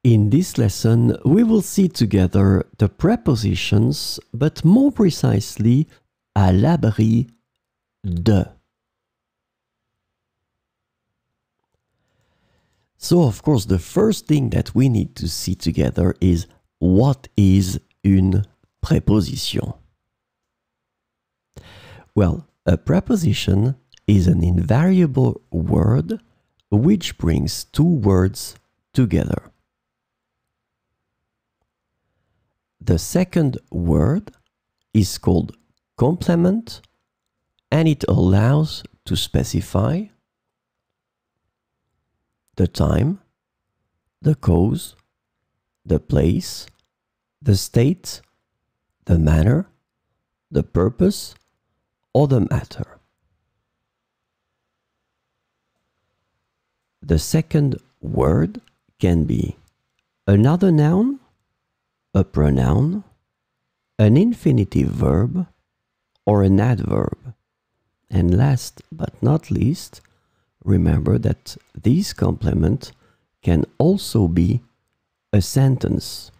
In this lesson, we will see together the prepositions, but more precisely, à l'abri de. So, of course, the first thing that we need to see together is what is une préposition? Well, a preposition is an invariable word which brings two words together. The second word is called complement, and it allows to specify the time, the cause, the place, the state, the manner, the purpose, or the matter. The second word can be another noun, a pronoun, an infinitive verb, or an adverb. And last but not least, remember that this complement can also be a sentence.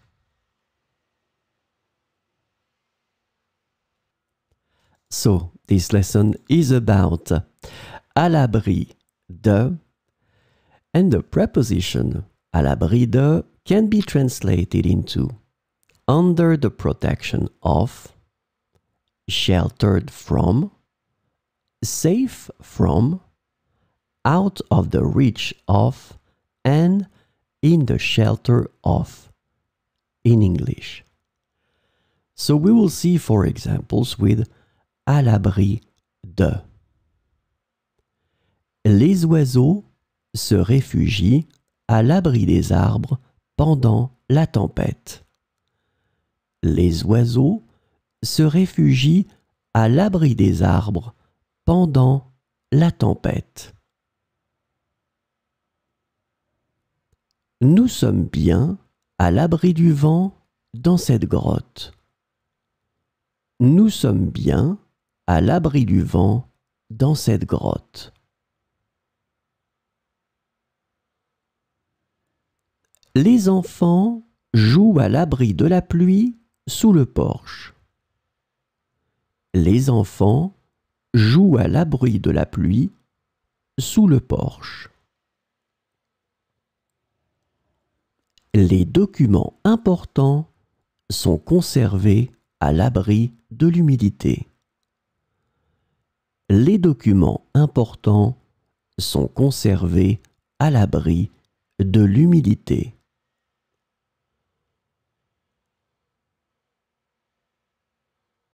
So, this lesson is about à l'abri de, and the preposition à l'abri de can be translated into under the protection of, sheltered from, safe from, out of the reach of, and in the shelter of in English. So we will see four examples with à l'abri de. Les oiseaux se réfugient à l'abri des arbres pendant la tempête. Les oiseaux se réfugient à l'abri des arbres pendant la tempête. Nous sommes bien à l'abri du vent dans cette grotte. Nous sommes bien à l'abri du vent dans cette grotte. Les enfants jouent à l'abri de la pluie sous le porche. Les enfants jouent à l'abri de la pluie sous le porche. Les documents importants sont conservés à l'abri de l'humidité. Les documents importants sont conservés à l'abri de l'humidité.